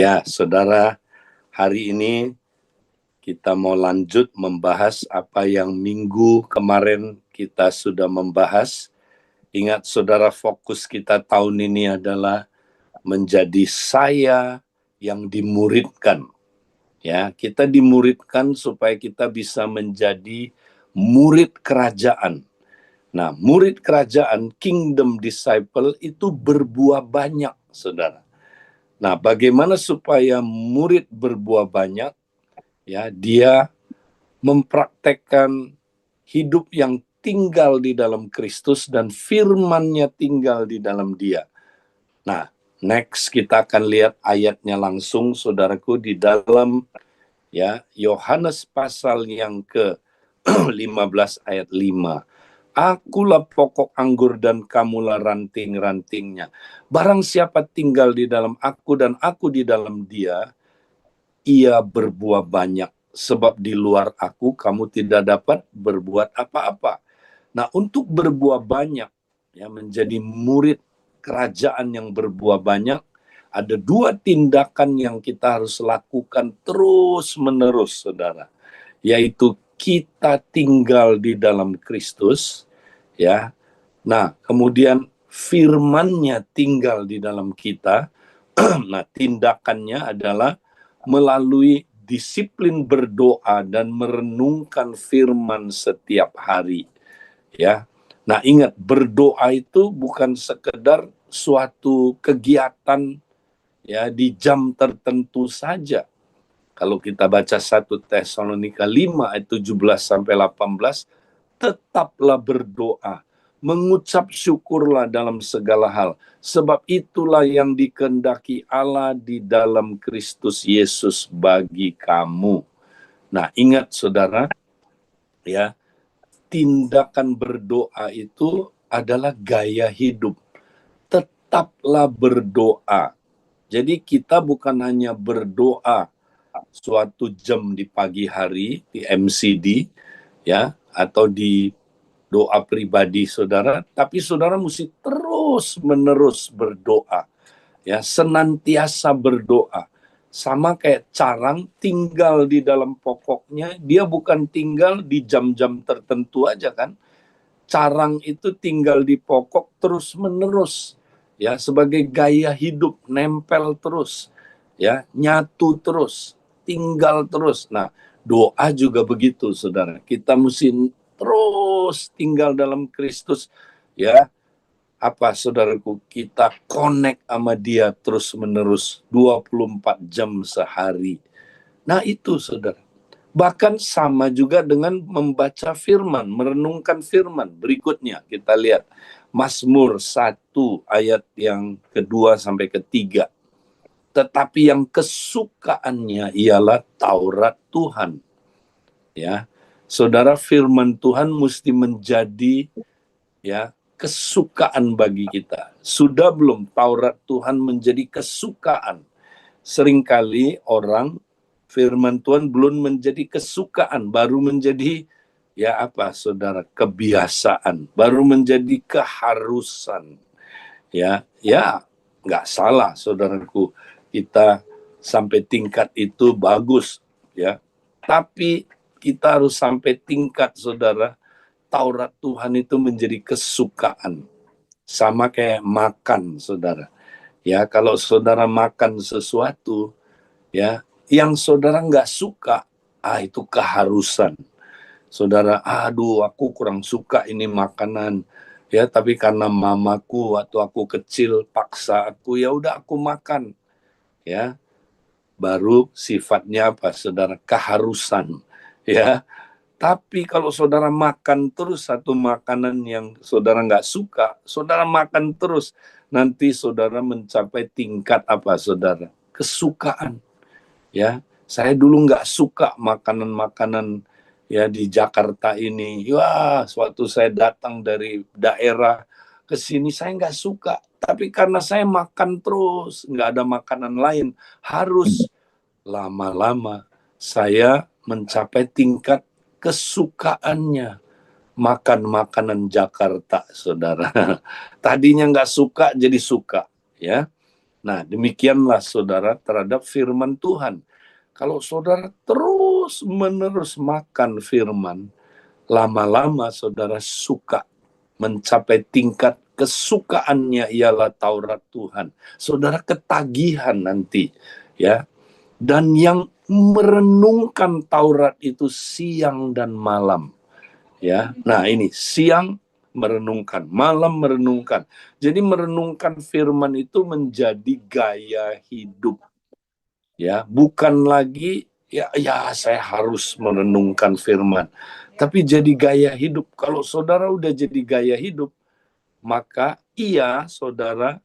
Ya, saudara, hari ini kita mau lanjut membahas apa yang minggu kemarin kita sudah membahas. Ingat saudara, fokus kita tahun ini adalah menjadi saya yang dimuridkan. Ya, kita dimuridkan supaya kita bisa menjadi murid kerajaan. Nah, murid kerajaan, kingdom disciple itu berbuah banyak, saudara. Nah, bagaimana supaya murid berbuah banyak? Ya, dia mempraktekkan hidup yang tinggal di dalam Kristus dan firman-Nya tinggal di dalam dia. Nah, next kita akan lihat ayatnya langsung, saudaraku, di dalam ya Yohanes pasal yang ke-15 ayat 5. Akulah pokok anggur dan kamulah ranting-rantingnya. Barang siapa tinggal di dalam aku dan aku di dalam dia, ia berbuah banyak. Sebab di luar aku kamu tidak dapat berbuat apa-apa. Nah, untuk berbuah banyak, ya menjadi murid kerajaan yang berbuah banyak, ada dua tindakan yang kita harus lakukan terus-menerus, saudara. Yaitu kita tinggal di dalam Kristus, ya. Nah, kemudian firman-Nya tinggal di dalam kita. Nah, tindakannya adalah melalui disiplin berdoa dan merenungkan firman setiap hari. Ya. Nah, ingat, berdoa itu bukan sekedar suatu kegiatan ya di jam tertentu saja. Kalau kita baca 1 Tesalonika 5 ayat 17 sampai 18, tetaplah berdoa, mengucap syukurlah dalam segala hal, sebab itulah yang dikehendaki Allah di dalam Kristus Yesus bagi kamu. Nah, ingat saudara, ya, tindakan berdoa itu adalah gaya hidup. Tetaplah berdoa. Jadi kita bukan hanya berdoa suatu jam di pagi hari di MCD, ya, atau di doa pribadi saudara, tapi saudara mesti terus-menerus berdoa, ya, senantiasa berdoa. Sama kayak carang tinggal di dalam pokoknya, dia bukan tinggal di jam-jam tertentu aja kan. Carang itu tinggal di pokok terus-menerus, ya, sebagai gaya hidup, nempel terus, ya, nyatu terus, tinggal terus. Nah, doa juga begitu, saudara. Kita mesti terus tinggal dalam Kristus, ya. Apa, saudaraku, kita connect sama dia terus-menerus 24 jam sehari. Nah, itu, saudara. Bahkan sama juga dengan membaca firman, merenungkan firman. Berikutnya kita lihat Mazmur 1 ayat yang kedua sampai ketiga. Tetapi yang kesukaannya ialah Taurat Tuhan. Ya, saudara, firman Tuhan mesti menjadi ya kesukaan bagi kita. Sudah belum Taurat Tuhan menjadi kesukaan? Seringkali orang firman Tuhan belum menjadi kesukaan, baru menjadi ya apa, saudara, kebiasaan, baru menjadi keharusan. Ya, nggak salah, saudaraku, kita sampai tingkat itu bagus, ya. Tapi kita harus sampai tingkat, saudara, Taurat Tuhan itu menjadi kesukaan. Sama kayak makan, saudara. Ya, kalau saudara makan sesuatu, ya, yang saudara nggak suka, itu keharusan. Saudara, aduh, aku kurang suka ini makanan, ya, tapi karena mamaku waktu aku kecil paksa aku, ya udah aku makan, ya. Baru sifatnya apa, saudara? Keharusan, ya. Tapi kalau saudara makan terus satu makanan yang saudara nggak suka, saudara makan terus, nanti saudara mencapai tingkat apa, saudara? Kesukaan. Ya, saya dulu nggak suka makanan-makanan ya di Jakarta ini. Wah, suatu saya datang dari daerah ke sini saya nggak suka. Tapi karena saya makan terus, nggak ada makanan lain, harus lama-lama saya mencapai tingkat kesukaannya makan makanan Jakarta, saudara. Tadinya nggak suka jadi suka, ya. Nah, demikianlah saudara terhadap firman Tuhan. Kalau saudara terus-menerus makan firman, lama-lama saudara suka mencapai tingkat kesukaannya ialah Taurat Tuhan. Saudara ketagihan nanti, ya. Dan yang merenungkan Taurat itu siang dan malam, ya. Nah, ini siang merenungkan, malam merenungkan. Jadi merenungkan firman itu menjadi gaya hidup, ya, bukan lagi ya saya harus merenungkan firman, tapi jadi gaya hidup. Kalau saudara udah jadi gaya hidup, maka saudara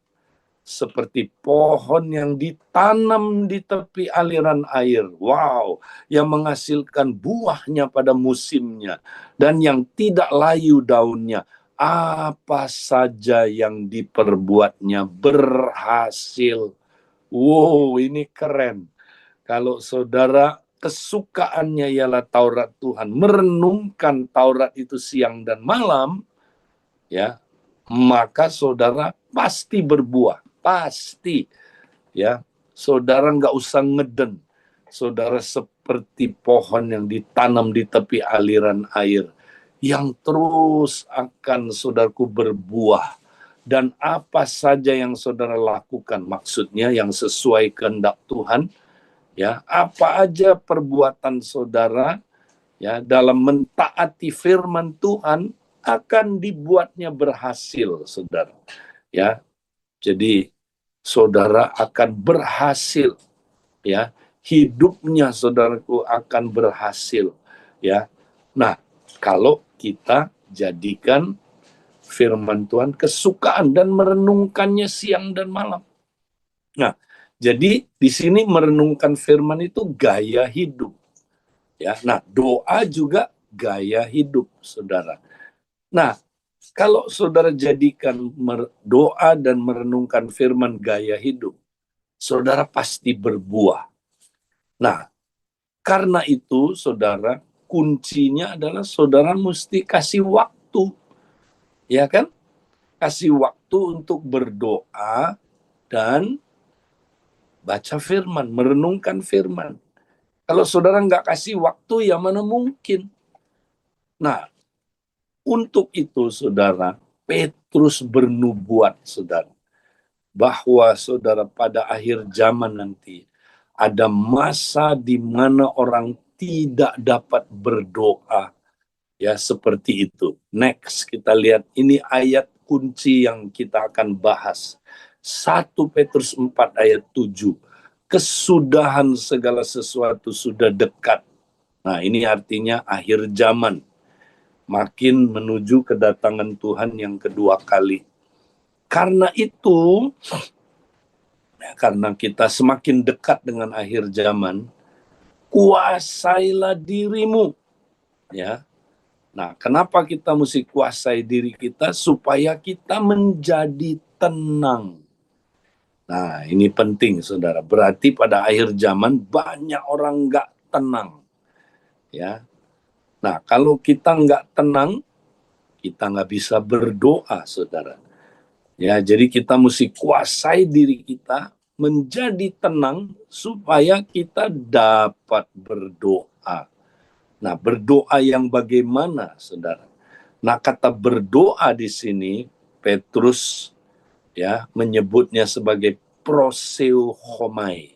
seperti pohon yang ditanam di tepi aliran air. Wow, yang menghasilkan buahnya pada musimnya dan yang tidak layu daunnya. Apa saja yang diperbuatnya berhasil. Wow, ini keren. Kalau saudara kesukaannya ialah Taurat Tuhan, merenungkan Taurat itu siang dan malam, ya, maka saudara pasti berbuah, pasti, ya. Saudara nggak usah ngeden, saudara seperti pohon yang ditanam di tepi aliran air, yang terus akan saudaraku berbuah. Dan apa saja yang saudara lakukan, maksudnya yang sesuai kehendak Tuhan, ya, apa aja perbuatan saudara, ya, dalam mentaati firman Tuhan akan dibuatnya berhasil, saudara. Ya, jadi saudara akan berhasil, ya, hidupnya saudaraku akan berhasil, ya. Nah, kalau kita jadikan firman Tuhan kesukaan dan merenungkannya siang dan malam. Nah, jadi di sini merenungkan firman itu gaya hidup, ya. Nah, doa juga gaya hidup, saudara. Nah, kalau saudara jadikan doa dan merenungkan firman gaya hidup, saudara pasti berbuah. Nah, karena itu saudara, kuncinya adalah saudara mesti kasih waktu, ya kan? Kasih waktu untuk berdoa dan baca firman, merenungkan firman. Kalau saudara nggak kasih waktu, ya mana mungkin. Nah, untuk itu saudara, Petrus bernubuat, saudara, bahwa saudara pada akhir zaman nanti ada masa di mana orang tidak dapat berdoa, ya, seperti itu. Next kita lihat, ini ayat kunci yang kita akan bahas. 1 Petrus 4 ayat 7. Kesudahan segala sesuatu sudah dekat. Nah, ini artinya akhir zaman, makin menuju kedatangan Tuhan yang kedua kali. Karena itu, karena kita semakin dekat dengan akhir zaman, kuasailah dirimu, ya. Nah, kenapa kita mesti kuasai diri kita? Supaya kita menjadi tenang. Nah, ini penting, saudara. Berarti pada akhir zaman banyak orang nggak tenang, ya. Nah, kalau kita nggak tenang, kita nggak bisa berdoa, saudara. Ya, jadi kita mesti kuasai diri kita menjadi tenang supaya kita dapat berdoa. Nah, berdoa yang bagaimana, saudara? Nah, kata berdoa di sini Petrus, ya, menyebutnya sebagai proseuchomai.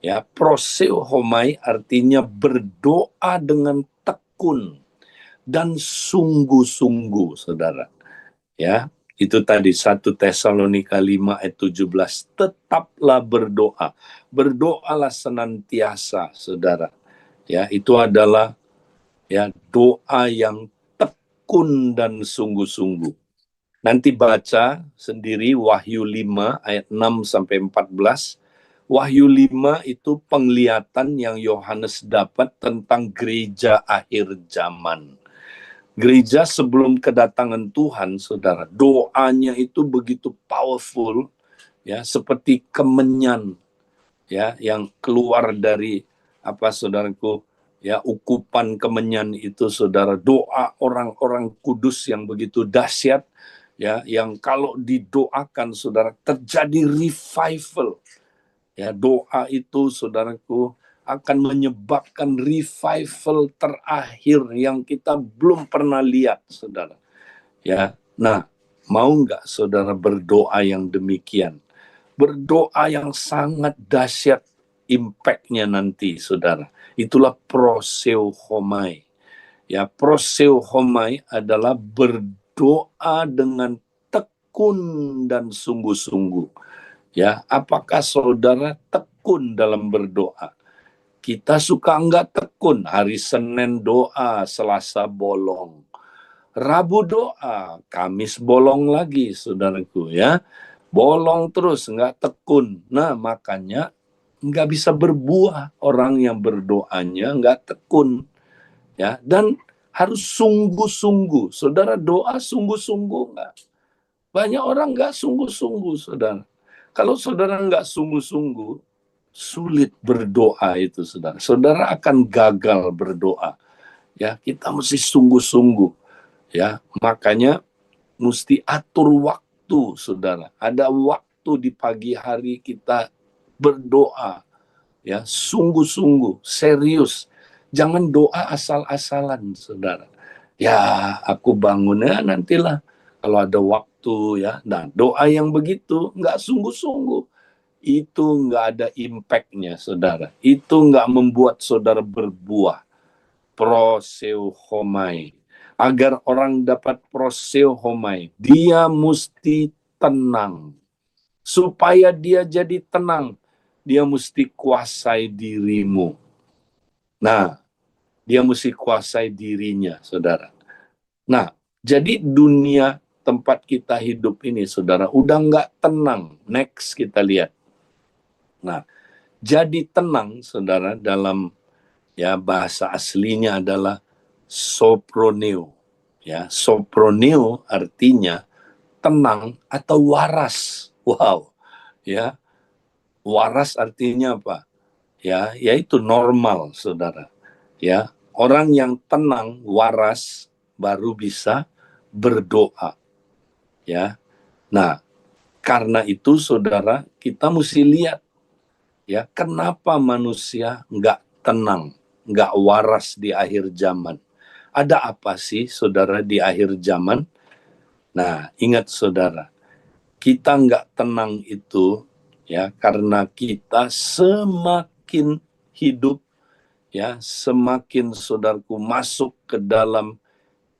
Ya, proseuchomai artinya berdoa dengan tekun dan sungguh-sungguh, saudara. Ya, itu tadi 1 Tesalonika 5 ayat 17. Tetaplah berdoa. Berdoalah senantiasa, saudara. Ya, itu adalah, ya, doa yang tekun dan sungguh-sungguh. Nanti baca sendiri Wahyu 5 ayat 6 sampai 14. Wahyu 5 itu penglihatan yang Yohanes dapat tentang gereja akhir zaman. Gereja sebelum kedatangan Tuhan, saudara, doanya itu begitu powerful, ya, seperti kemenyan, ya, yang keluar dari saudaraku, ya, ukupan kemenyan itu, saudara, doa orang-orang kudus yang begitu dahsyat, ya, yang kalau didoakan saudara terjadi revival. Ya, doa itu saudaraku akan menyebabkan revival terakhir yang kita belum pernah lihat, saudara. Ya, nah, mau nggak saudara berdoa yang demikian? Berdoa yang sangat dahsyat impact-nya nanti, saudara. Itulah proseuchomai. Ya, proseuchomai adalah berdoa dengan tekun dan sungguh-sungguh. Ya, apakah saudara tekun dalam berdoa? Kita suka enggak tekun, hari Senin doa, Selasa bolong. Rabu doa, Kamis bolong lagi, saudaraku ya. Bolong terus, enggak tekun. Nah, makanya enggak bisa berbuah orang yang berdoanya enggak tekun. Ya, dan harus sungguh-sungguh. Saudara doa sungguh-sungguh enggak? Banyak orang enggak sungguh-sungguh, saudara. Kalau saudara enggak sungguh-sungguh, sulit berdoa itu, saudara. Saudara akan gagal berdoa. Ya, kita mesti sungguh-sungguh. Ya, makanya mesti atur waktu, saudara. Ada waktu di pagi hari kita berdoa. Ya, sungguh-sungguh, serius. Jangan doa asal-asalan, saudara. Ya, aku bangun ya nantilah. Kalau ada waktu ya. Nah, doa yang begitu nggak sungguh-sungguh. Itu nggak ada impact-nya, saudara. Itu nggak membuat saudara berbuah. Proseuchomai. Agar orang dapat proseuchomai, dia mesti tenang. Supaya dia jadi tenang, dia mesti kuasai dirimu. Nah, dia mesti kuasai dirinya, saudara. Nah, jadi dunia tempat kita hidup ini, saudara, udah nggak tenang. Next kita lihat. Nah, jadi tenang, saudara, dalam ya bahasa aslinya adalah soproneo. Ya, soproneo artinya tenang atau waras. Wow. Ya, waras artinya apa? Ya, yaitu normal, saudara. Ya, orang yang tenang, waras baru bisa berdoa. Ya. Nah, karena itu saudara, kita mesti lihat ya, kenapa manusia nggak tenang, nggak waras di akhir zaman. Ada apa sih, saudara, di akhir zaman? Nah, ingat saudara, kita nggak tenang itu ya karena kita semakin hidup ya, semakin saudaraku masuk ke dalam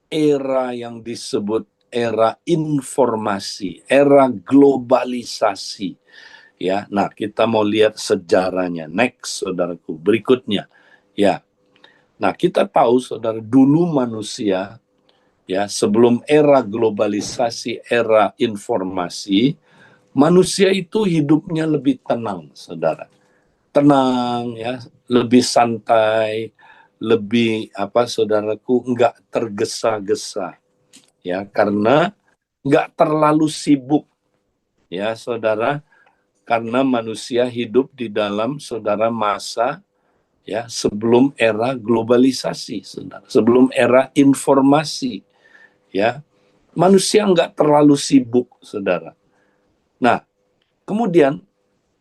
era yang disebut era informasi, era globalisasi. Ya, nah kita mau lihat sejarahnya. Next, saudaraku, berikutnya. Ya, nah kita tahu, saudara, dulu manusia, ya sebelum era globalisasi, era informasi, manusia itu hidupnya lebih tenang, saudara. Tenang, ya, lebih santai, lebih apa, saudaraku, enggak tergesa-gesa, ya, karena enggak terlalu sibuk, ya, saudara, karena manusia hidup di dalam, saudara, masa ya sebelum era globalisasi, saudara, sebelum era informasi, ya, manusia enggak terlalu sibuk, saudara. Nah, kemudian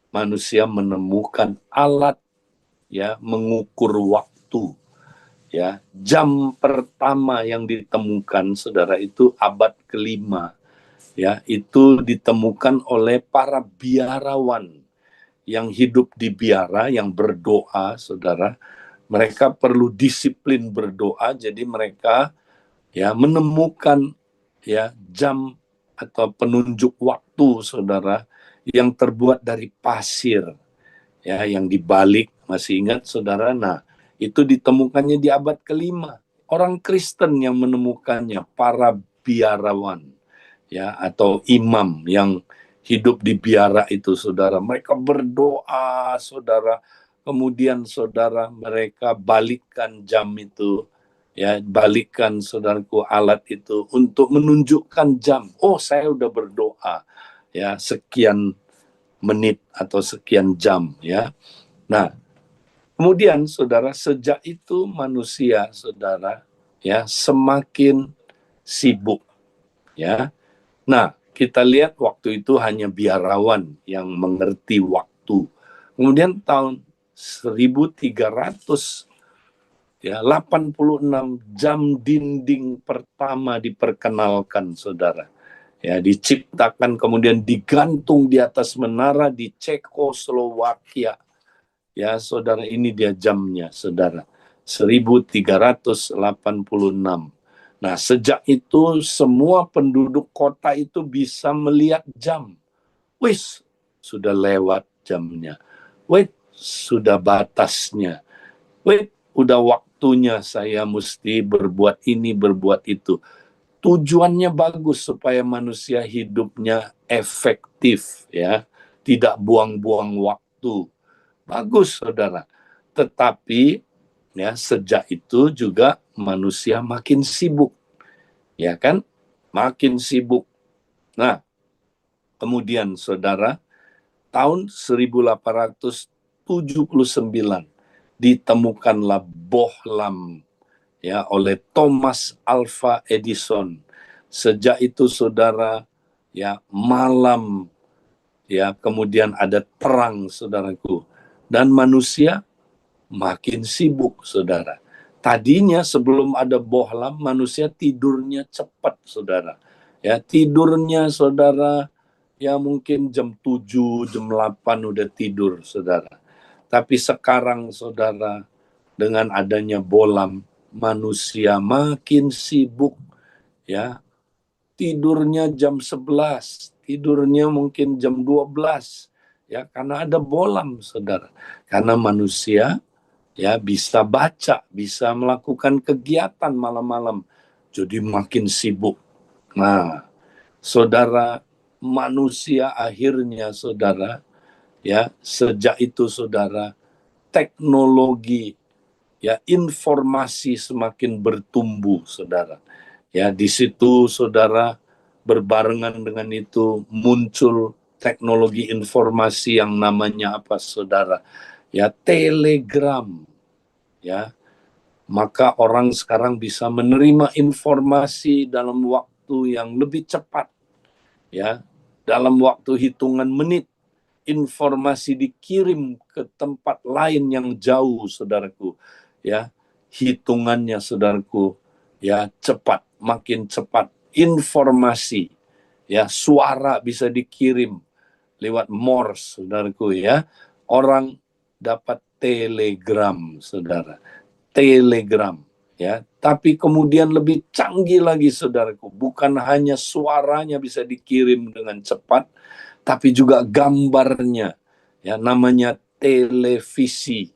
manusia menemukan alat ya mengukur waktu. Ya, jam pertama yang ditemukan, saudara, itu abad kelima. Ya, itu ditemukan oleh para biarawan yang hidup di biara, yang berdoa, saudara. Mereka perlu disiplin berdoa, jadi mereka ya menemukan ya jam atau penunjuk waktu, saudara, yang terbuat dari pasir, ya, yang dibalik. Masih ingat, saudara? Nah, itu ditemukannya di abad kelima. Orang Kristen yang menemukannya, para biarawan, ya, atau imam yang hidup di biara itu, saudara. Mereka berdoa, saudara. Kemudian, saudara, mereka balikkan jam itu, ya, balikkan, saudaraku, alat itu untuk menunjukkan jam. Oh, saya udah berdoa, ya, sekian menit atau sekian jam, ya. Nah, kemudian, saudara, sejak itu manusia, saudara, ya, semakin sibuk, ya. Nah, kita lihat waktu itu hanya biarawan yang mengerti waktu. Kemudian tahun 1300 ya 86 jam dinding pertama diperkenalkan, saudara. Ya, diciptakan kemudian digantung di atas menara di Cekoslowakia. Ya, saudara, ini dia jamnya, saudara. 1386. Nah, sejak itu semua penduduk kota itu bisa melihat jam. Wis, sudah lewat jamnya. Wait, sudah batasnya. Wait, udah waktunya saya mesti berbuat ini, berbuat itu. Tujuannya bagus supaya manusia hidupnya efektif, ya, tidak buang-buang waktu. Bagus, saudara. Tetapi ya sejak itu juga manusia makin sibuk, ya kan? Makin sibuk. Nah, kemudian saudara, tahun 1879 ditemukanlah bohlam ya oleh Thomas Alva Edison. Sejak itu saudara, ya malam ya kemudian ada terang, saudaraku, dan manusia makin sibuk, saudara. Tadinya sebelum ada bohlam manusia tidurnya cepat, saudara. Ya, tidurnya saudara ya mungkin jam 7, jam 8 udah tidur, saudara. Tapi sekarang saudara, dengan adanya bohlam manusia makin sibuk, ya. Tidurnya jam 11, tidurnya mungkin jam 12, ya, karena ada bohlam, saudara. Karena manusia ya bisa baca, bisa melakukan kegiatan malam-malam. Jadi makin sibuk. Nah, saudara, manusia akhirnya, saudara, ya, sejak itu saudara, teknologi ya informasi semakin bertumbuh, saudara. Ya, di situ saudara, berbarengan dengan itu muncul teknologi informasi yang namanya apa, saudara? Ya, telegram. Ya, maka orang sekarang bisa menerima informasi dalam waktu yang lebih cepat, ya, dalam waktu hitungan menit. Informasi dikirim ke tempat lain yang jauh, saudaraku, ya, hitungannya, saudaraku, ya, cepat, makin cepat. Informasi, ya, suara bisa dikirim lewat Morse, saudaraku, ya. Orang dapat telegram, saudara. Telegram, ya. Tapi kemudian lebih canggih lagi, saudaraku, bukan hanya suaranya bisa dikirim dengan cepat, tapi juga gambarnya, ya, namanya televisi,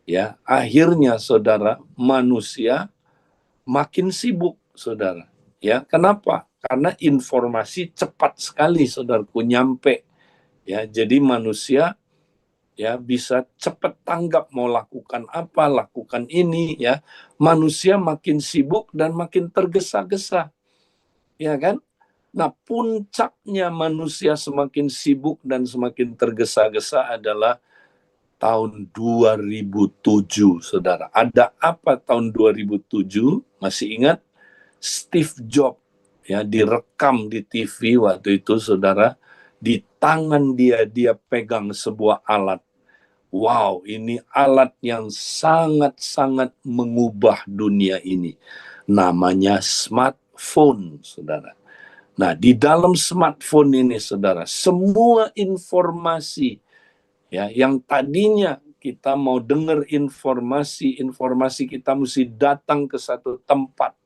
ya. Akhirnya saudara, manusia makin sibuk, saudara, ya. Kenapa? Karena informasi cepat sekali, saudaraku, nyampe, ya. Jadi manusia ya bisa cepat tanggap mau lakukan apa, lakukan ini, ya. Manusia makin sibuk dan makin tergesa-gesa, ya kan? Nah, puncaknya manusia semakin sibuk dan semakin tergesa-gesa adalah tahun 2007, saudara. Ada apa tahun 2007? Masih ingat? Steve Jobs ya direkam di TV waktu itu, saudara. Di tangan dia pegang sebuah alat. Wow, ini alat yang sangat-sangat mengubah dunia ini. Namanya smartphone, saudara. Nah, di dalam smartphone ini, saudara, semua informasi ya yang tadinya kita mau dengar informasi kita mesti datang ke satu tempat,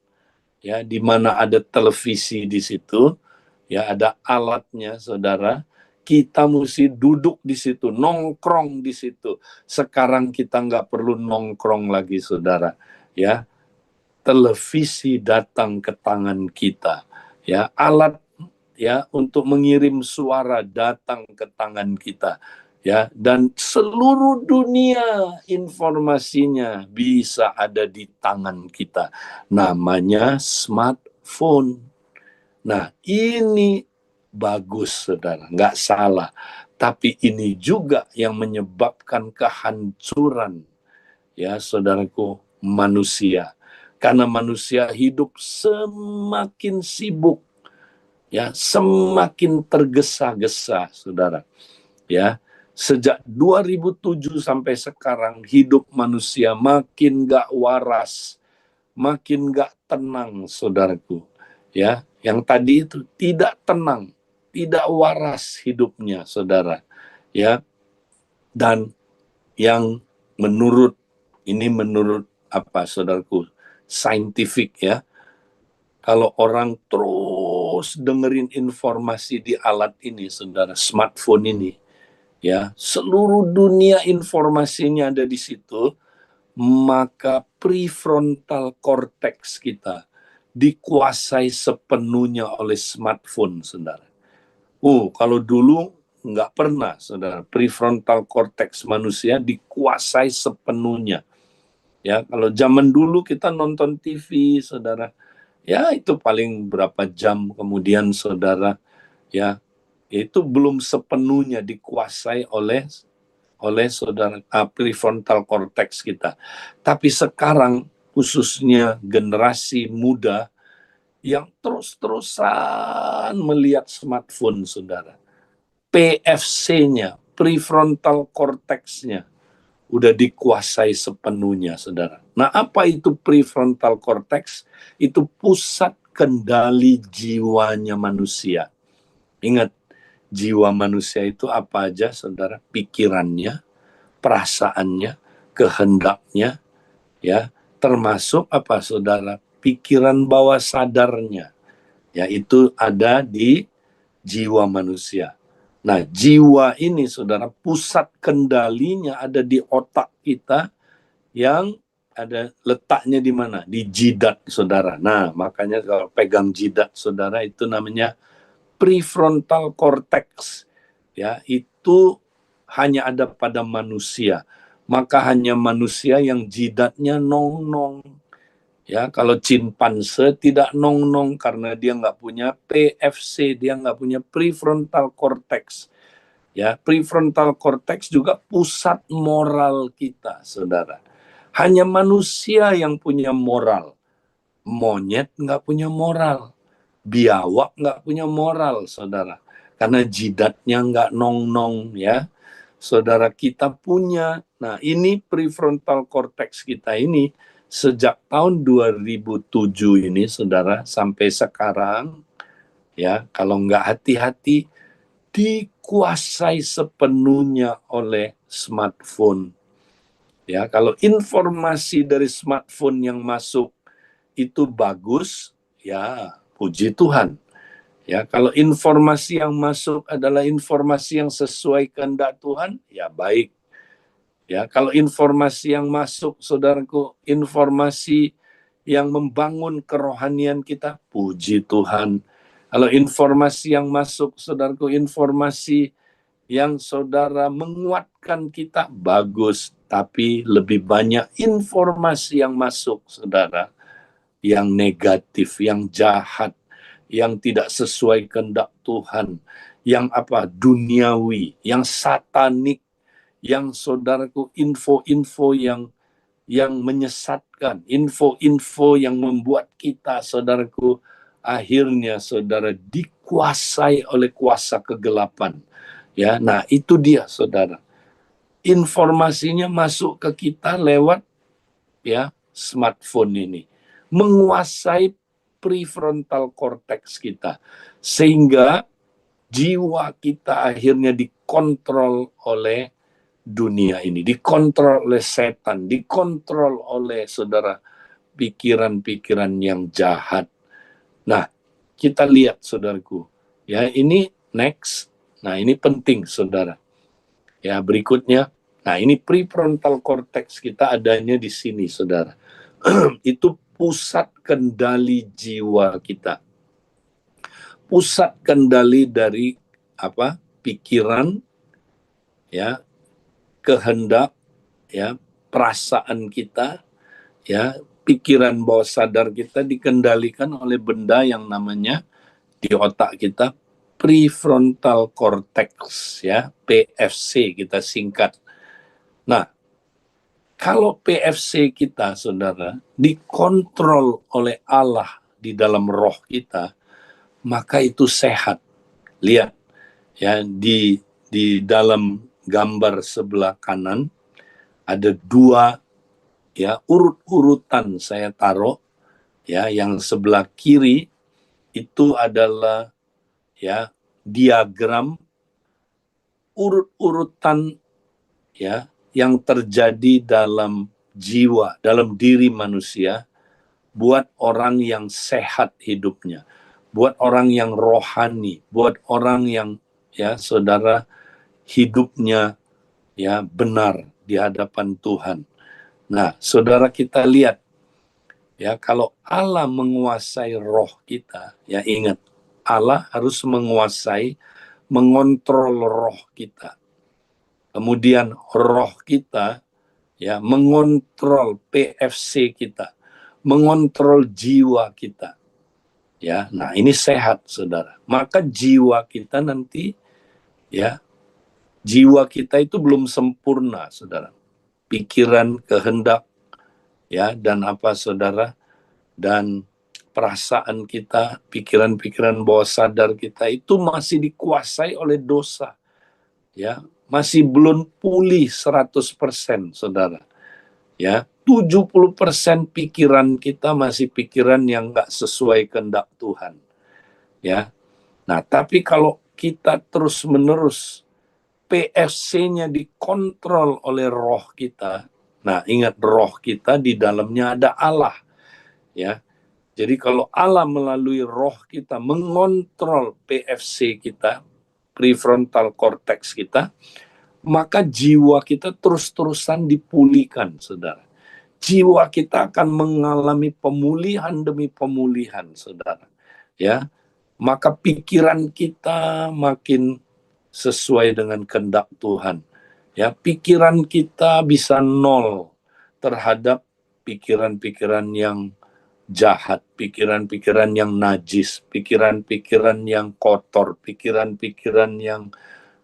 ya, di mana ada televisi di situ, ya, ada alatnya, saudara. Kita mesti duduk di situ, nongkrong di situ. Sekarang kita nggak perlu nongkrong lagi, saudara. Ya, televisi datang ke tangan kita. Ya, alat ya untuk mengirim suara datang ke tangan kita. Ya, dan seluruh dunia informasinya bisa ada di tangan kita. Namanya smartphone. Nah, ini bagus, saudara, nggak salah. Tapi ini juga yang menyebabkan kehancuran, ya, saudaraku, manusia. Karena manusia hidup semakin sibuk, ya semakin tergesa-gesa, saudara. Ya, sejak 2007 sampai sekarang hidup manusia makin gak waras, makin gak tenang, saudaraku. Ya, yang tadi itu tidak tenang, tidak waras hidupnya, saudara. Ya, dan yang menurut apa, saudaraku, saintifik ya, kalau orang terus dengerin informasi di alat ini, saudara, smartphone ini, ya, seluruh dunia informasinya ada di situ, maka prefrontal cortex kita dikuasai sepenuhnya oleh smartphone, saudara. Kalau dulu nggak pernah, saudara, prefrontal cortex manusia dikuasai sepenuhnya. Ya, kalau zaman dulu kita nonton TV, saudara, ya itu paling berapa jam kemudian, saudara, ya itu belum sepenuhnya dikuasai oleh saudara prefrontal cortex kita. Tapi sekarang khususnya generasi muda yang terus-terusan melihat smartphone, saudara, PFC-nya, prefrontal cortex-nya udah dikuasai sepenuhnya, saudara. Nah, apa itu prefrontal cortex? Itu pusat kendali jiwanya manusia. Ingat, jiwa manusia itu apa aja, saudara? Pikirannya, perasaannya, kehendaknya, ya, termasuk apa, saudara? Pikiran bawah sadarnya, yaitu ada di jiwa manusia. Nah, jiwa ini, saudara, pusat kendalinya ada di otak kita yang ada letaknya di mana? Di jidat, saudara. Nah, makanya kalau pegang jidat, saudara, itu namanya prefrontal cortex. Ya, itu hanya ada pada manusia. Maka hanya manusia yang jidatnya nong-nong. Ya, kalau cimpanse tidak nong-nong karena dia nggak punya PFC, dia nggak punya prefrontal cortex. Ya, prefrontal cortex juga pusat moral kita, saudara. Hanya manusia yang punya moral. Monyet nggak punya moral. Biawak nggak punya moral, saudara. Karena jidatnya nggak nong-nong, ya. Saudara, kita punya. Nah, ini prefrontal cortex kita ini sejak tahun 2007 ini, saudara, sampai sekarang, ya, kalau nggak hati-hati, dikuasai sepenuhnya oleh smartphone. Ya, kalau informasi dari smartphone yang masuk itu bagus, ya puji Tuhan. Ya, kalau informasi yang masuk adalah informasi yang sesuai kehendak Tuhan, ya baik. Ya, kalau informasi yang masuk, saudaraku, informasi yang membangun kerohanian kita, puji Tuhan. Kalau informasi yang masuk, saudaraku, informasi yang saudara menguatkan kita, bagus. Tapi lebih banyak informasi yang masuk, saudara, yang negatif, yang jahat, yang tidak sesuai kehendak Tuhan, yang apa, duniawi, yang satanik, yang saudaraku info-info yang menyesatkan, info-info yang membuat kita, saudaraku, akhirnya saudara dikuasai oleh kuasa kegelapan. Ya, nah itu dia, saudara. Informasinya masuk ke kita lewat ya smartphone ini, menguasai prefrontal cortex kita, sehingga jiwa kita akhirnya dikontrol oleh dunia ini, dikontrol oleh setan, dikontrol oleh saudara pikiran-pikiran yang jahat. Nah, kita lihat, saudaraku, ya ini next. Nah, ini penting, saudara. Ya, berikutnya. Nah, ini prefrontal cortex kita adanya di sini, saudara. Itu pusat kendali jiwa kita. Pusat kendali dari apa? Pikiran, ya, kehendak, ya, perasaan kita, ya, pikiran bawah sadar kita dikendalikan oleh benda yang namanya di otak kita prefrontal cortex, ya, PFC kita singkat. Nah, kalau PFC kita, saudara, dikontrol oleh Allah di dalam roh kita, maka itu sehat. Lihat ya, di dalam gambar sebelah kanan ada dua ya urut-urutan saya taruh ya. Yang sebelah kiri itu adalah ya diagram urut-urutan ya yang terjadi dalam jiwa, dalam diri manusia buat orang yang sehat hidupnya, buat orang yang rohani, buat orang yang ya saudara hidupnya ya benar di hadapan Tuhan. Nah, saudara, kita lihat ya, kalau Allah menguasai roh kita, ya ingat, Allah harus menguasai, mengontrol roh kita. Kemudian roh kita ya mengontrol PFC kita, mengontrol jiwa kita. Ya, nah ini sehat, saudara. Maka jiwa kita nanti ya, jiwa kita itu belum sempurna, saudara. Pikiran, kehendak, ya, dan apa, saudara, dan perasaan kita, pikiran-pikiran bawah sadar kita itu masih dikuasai oleh dosa, ya, masih belum pulih 100%, saudara. Ya, 70% pikiran kita masih pikiran yang nggak sesuai kehendak Tuhan. Ya, nah tapi kalau kita terus-menerus PFC-nya dikontrol oleh roh kita. Nah, ingat, roh kita di dalamnya ada Allah. Ya. Jadi kalau Allah melalui roh kita mengontrol PFC kita, prefrontal cortex kita, maka jiwa kita terus-terusan dipulihkan, saudara. Jiwa kita akan mengalami pemulihan demi pemulihan, saudara. Ya, maka pikiran kita makin sesuai dengan kehendak Tuhan. Ya, pikiran kita bisa nol terhadap pikiran-pikiran yang jahat, pikiran-pikiran yang najis, pikiran-pikiran yang kotor, pikiran-pikiran yang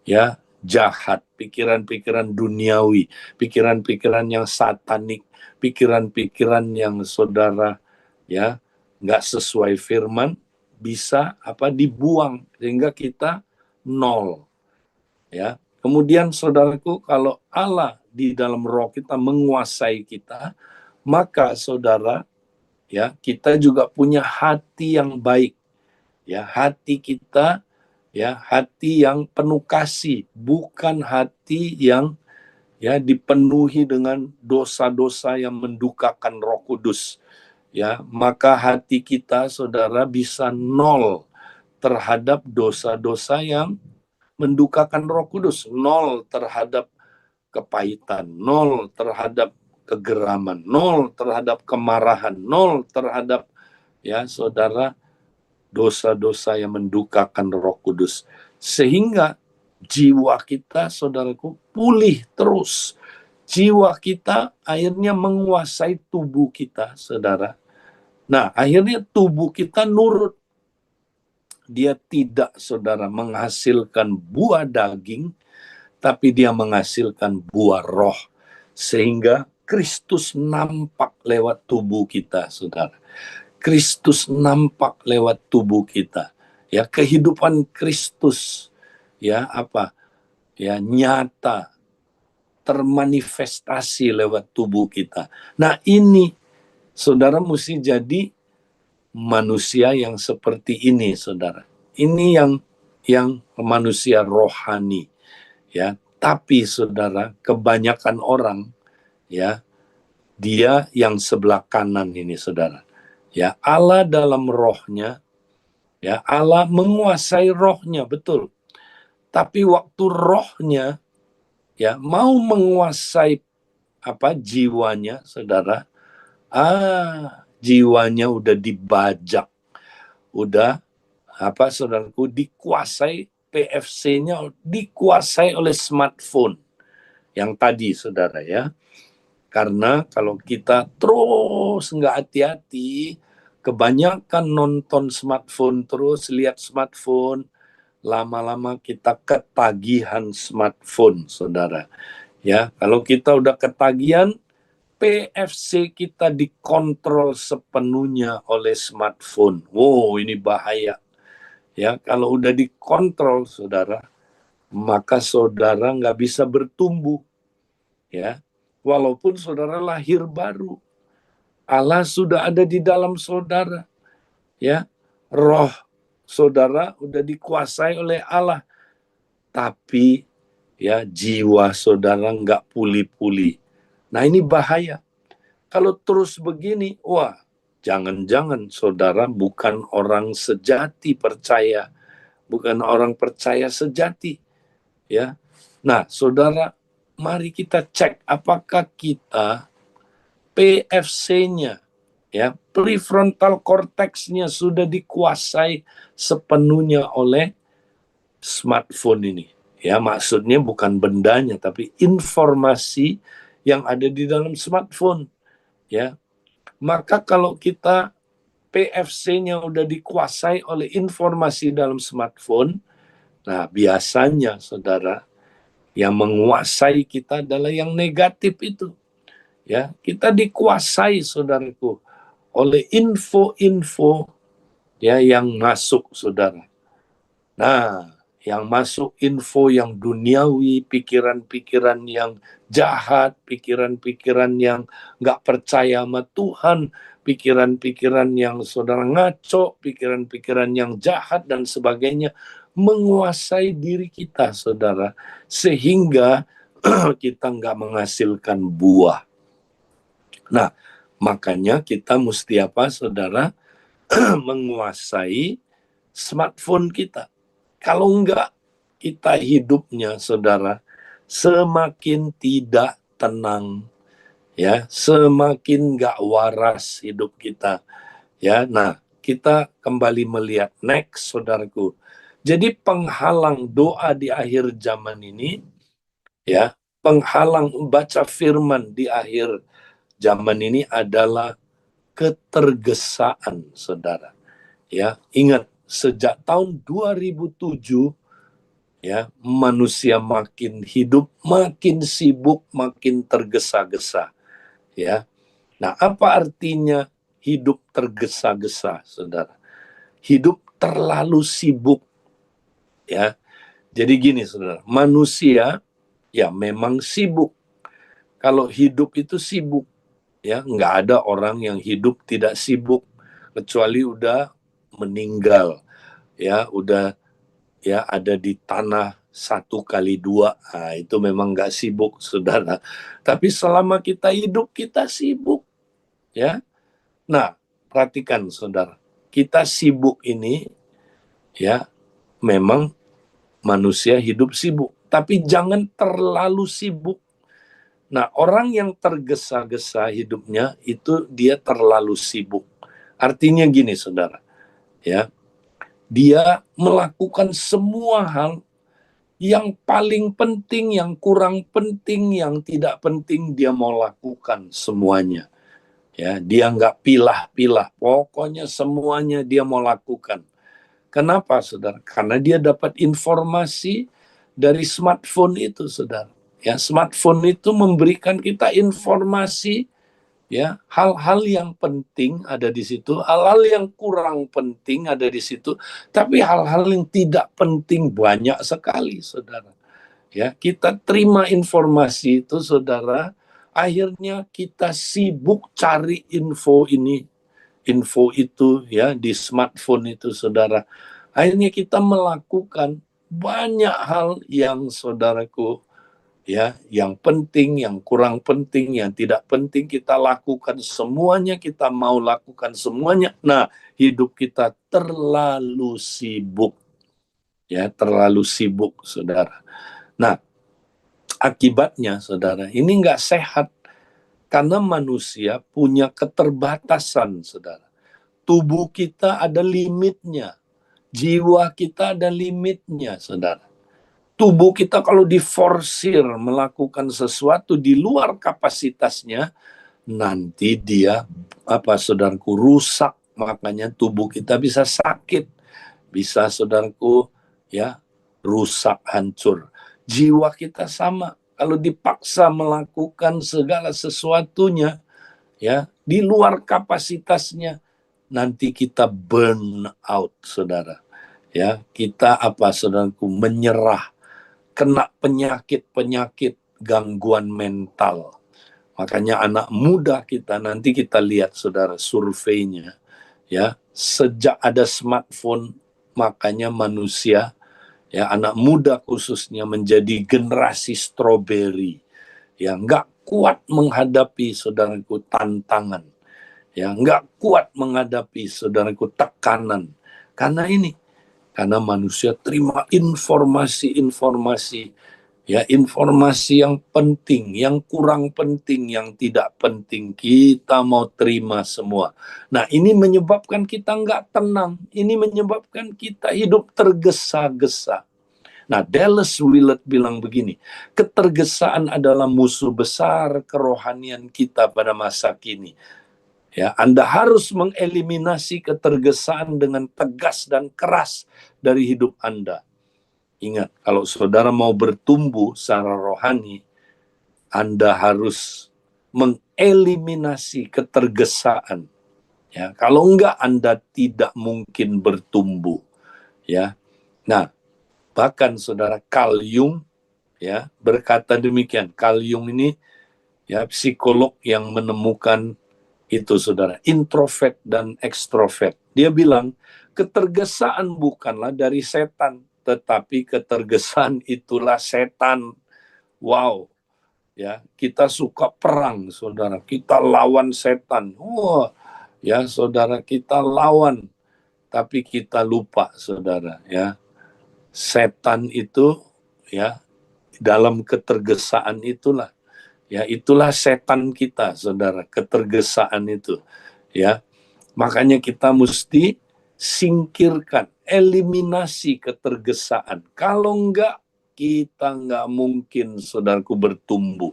ya jahat, pikiran-pikiran duniawi, pikiran-pikiran yang satanik, pikiran-pikiran yang saudara ya nggak sesuai firman bisa apa dibuang sehingga kita nol. Ya, kemudian saudaraku, kalau Allah di dalam roh kita menguasai kita, maka saudara ya kita juga punya hati yang baik. Ya, hati kita ya hati yang penuh kasih, bukan hati yang ya dipenuhi dengan dosa-dosa yang mendukakan Roh Kudus. Ya, maka hati kita, saudara, bisa nol terhadap dosa-dosa yang mendukakan Roh Kudus, nol terhadap kepahitan, nol terhadap kegeraman, nol terhadap kemarahan, nol terhadap ya saudara dosa-dosa yang mendukakan Roh Kudus. Sehingga jiwa kita, saudaraku, pulih terus. Jiwa kita akhirnya menguasai tubuh kita, saudara. Nah, akhirnya tubuh kita nurut. Dia tidak, saudara, menghasilkan buah daging, tapi dia menghasilkan buah roh. Sehingga Kristus nampak lewat tubuh kita, saudara. Kristus nampak lewat tubuh kita. Ya, kehidupan Kristus ya apa? Ya, nyata termanifestasi lewat tubuh kita. Nah, ini saudara mesti jadi manusia yang seperti ini, saudara. Ini yang manusia rohani, ya. Tapi saudara, kebanyakan orang, ya, dia yang sebelah kanan ini, saudara. Ya, Allah dalam rohnya, ya, Allah menguasai rohnya, betul. Tapi waktu rohnya, ya, mau menguasai apa jiwanya, saudara, jiwanya udah dibajak, udah apa, saudaraku, dikuasai, PFC-nya dikuasai oleh smartphone yang tadi, saudara, ya. Karena kalau kita terus nggak hati-hati, kebanyakan nonton smartphone, terus lihat smartphone, lama-lama kita ketagihan smartphone, saudara. Ya, kalau kita udah ketagihan, PFC kita dikontrol sepenuhnya oleh smartphone. Wow, ini bahaya. Ya, kalau udah dikontrol, saudara, maka saudara nggak bisa bertumbuh. Ya, walaupun saudara lahir baru, Allah sudah ada di dalam saudara. Ya, roh saudara udah dikuasai oleh Allah, tapi ya jiwa saudara nggak pulih-pulih. Nah, ini bahaya. Kalau terus begini, wah, jangan-jangan saudara bukan orang sejati percaya, bukan orang percaya sejati, ya. Nah, saudara, mari kita cek apakah kita PFC-nya, ya, prefrontal cortex-nya sudah dikuasai sepenuhnya oleh smartphone ini. Ya, maksudnya bukan bendanya, tapi informasi yang ada di dalam smartphone. Ya, maka kalau kita PFC-nya udah dikuasai oleh informasi dalam smartphone, nah biasanya saudara, yang menguasai kita adalah yang negatif itu. Ya, kita dikuasai saudaraku oleh info-info ya yang masuk saudara. Nah, yang masuk info yang duniawi, pikiran-pikiran yang jahat, pikiran-pikiran yang nggak percaya sama Tuhan, pikiran-pikiran yang saudara ngaco, pikiran-pikiran yang jahat dan sebagainya, menguasai diri kita, saudara, sehingga kita nggak menghasilkan buah. Nah, makanya kita mesti apa, saudara? Menguasai smartphone kita. Kalau enggak, kita hidupnya, saudara, semakin tidak tenang, ya, semakin enggak waras hidup kita, ya. Nah, kita kembali melihat next, saudaraku. Jadi penghalang doa di akhir zaman ini, ya, penghalang baca firman di akhir zaman ini adalah ketergesaan, saudara. Ya, ingat sejak tahun 2007 ya, manusia makin hidup, makin sibuk, makin tergesa-gesa, ya. Nah, apa artinya hidup tergesa-gesa, saudara? Hidup terlalu sibuk, ya. Jadi gini, saudara, manusia ya memang sibuk. Kalau hidup itu sibuk, ya, nggak ada orang yang hidup tidak sibuk kecuali udah meninggal, ya, udah ya ada di tanah 1 kali 2, nah, itu memang nggak sibuk, saudara. Tapi selama kita hidup, kita sibuk, ya. Nah, perhatikan, saudara, kita sibuk ini, ya, memang manusia hidup sibuk, tapi jangan terlalu sibuk. Nah, orang yang tergesa-gesa hidupnya itu dia terlalu sibuk. Artinya gini, saudara, ya, dia melakukan semua hal yang paling penting, yang kurang penting, yang tidak penting, dia mau lakukan semuanya. Ya, dia nggak pilah-pilah, pokoknya semuanya dia mau lakukan. Kenapa, saudara? Karena dia dapat informasi dari smartphone itu, saudara. Ya, smartphone itu memberikan kita informasi, ya, hal-hal yang penting ada di situ, hal-hal yang kurang penting ada di situ, tapi hal-hal yang tidak penting banyak sekali, saudara. Ya, kita terima informasi itu, saudara, akhirnya kita sibuk cari info ini, info itu, ya, di smartphone itu, saudara. Akhirnya kita melakukan banyak hal yang, saudaraku, ya, yang penting, yang kurang penting, yang tidak penting kita lakukan semuanya, kita mau lakukan semuanya. Nah, hidup kita terlalu sibuk, ya, terlalu sibuk, saudara. Nah, akibatnya, saudara, ini nggak sehat karena manusia punya keterbatasan, saudara. Tubuh kita ada limitnya, jiwa kita ada limitnya, saudara. Tubuh kita kalau diforsir melakukan sesuatu di luar kapasitasnya, nanti dia apa, saudaraku, rusak. Makanya tubuh kita bisa sakit, bisa, saudaraku, ya, rusak, hancur. Jiwa kita sama, kalau dipaksa melakukan segala sesuatunya, ya, di luar kapasitasnya, nanti kita burn out, saudara. Ya, kita apa saudaraku, menyerah, kena penyakit-penyakit gangguan mental. Makanya anak muda kita, nanti kita lihat saudara surveinya, ya, sejak ada smartphone, makanya manusia, ya, anak muda khususnya menjadi generasi stroberi, ya, nggak kuat menghadapi saudaraku tantangan, ya, nggak kuat menghadapi saudaraku tekanan, karena ini, karena manusia terima informasi-informasi, ya, informasi yang penting, yang kurang penting, yang tidak penting, kita mau terima semua. Nah, ini menyebabkan kita nggak tenang, ini menyebabkan kita hidup tergesa-gesa. Nah, Dallas Willard bilang begini, ketergesaan adalah musuh besar kerohanian kita pada masa kini. Ya, Anda harus mengeliminasi ketergesaan dengan tegas dan keras dari hidup Anda. Ingat, kalau saudara mau bertumbuh secara rohani, Anda harus mengeliminasi ketergesaan. Ya, kalau enggak Anda tidak mungkin bertumbuh. Ya, nah bahkan saudara Carl Jung, ya, berkata demikian. Carl Jung ini, ya, psikolog yang menemukan itu saudara, introvert dan ekstrovert. Dia bilang, ketergesaan bukanlah dari setan, tetapi ketergesaan itulah setan. Wow, ya, kita suka perang saudara, kita lawan setan. Wah, ya saudara, kita lawan, tapi kita lupa saudara, ya, setan itu, ya, dalam ketergesaan itulah, ya, itulah setan kita saudara, ketergesaan itu, ya. Makanya kita mesti singkirkan, eliminasi ketergesaan. Kalau enggak, kita enggak mungkin saudaraku bertumbuh.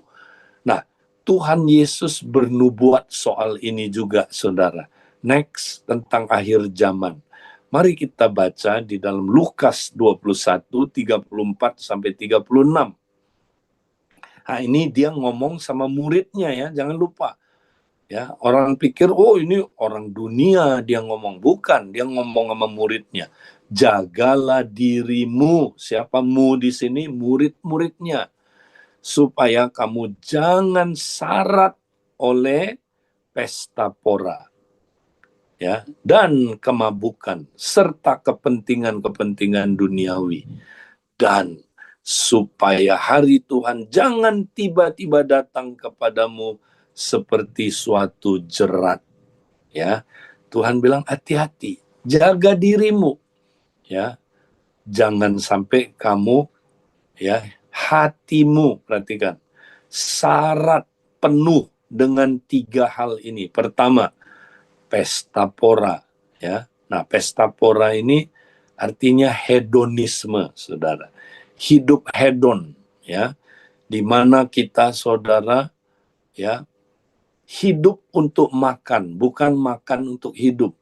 Nah, Tuhan Yesus bernubuat soal ini juga saudara. Next, tentang akhir zaman. Mari kita baca di dalam Lukas 21, 34 sampai 36. Nah, ini dia ngomong sama muridnya, ya, jangan lupa. Ya, orang pikir, oh ini orang dunia dia ngomong. Bukan, dia ngomong sama muridnya. Jagalah dirimu. Siapa mu di sini? Murid-muridnya. Supaya kamu jangan syarat oleh pesta pora, ya, dan kemabukan, serta kepentingan-kepentingan duniawi. Dan supaya hari Tuhan jangan tiba-tiba datang kepadamu seperti suatu jerat, ya. Tuhan bilang hati-hati, jaga dirimu, ya. Jangan sampai kamu, ya, hatimu, perhatikan, syarat penuh dengan 3 hal ini. Pertama, pesta pora, ya. Nah, pesta pora ini artinya hedonisme, saudara. Hidup hedon, ya, di mana kita saudara, ya, hidup untuk makan, bukan makan untuk hidup.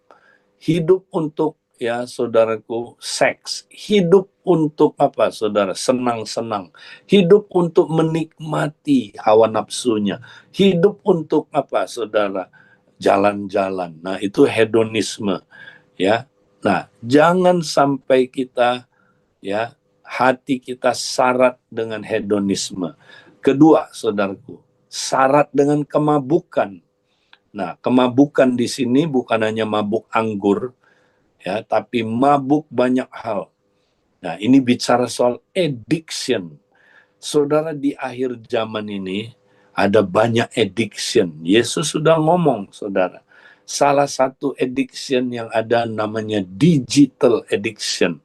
Hidup untuk, ya saudaraku, seks. Hidup untuk apa saudara? Senang-senang. Hidup untuk menikmati hawa nafsunya. Hidup untuk apa saudara? Jalan-jalan. Nah, itu hedonisme, ya. Nah, jangan sampai kita, ya, hati kita syarat dengan hedonisme. Kedua, saudaraku, syarat dengan kemabukan. Nah, kemabukan di sini bukan hanya mabuk anggur, ya, tapi mabuk banyak hal. Nah, ini bicara soal addiction. Saudara, di akhir zaman ini ada banyak addiction. Yesus sudah ngomong, saudara. Salah satu addiction yang ada namanya digital addiction,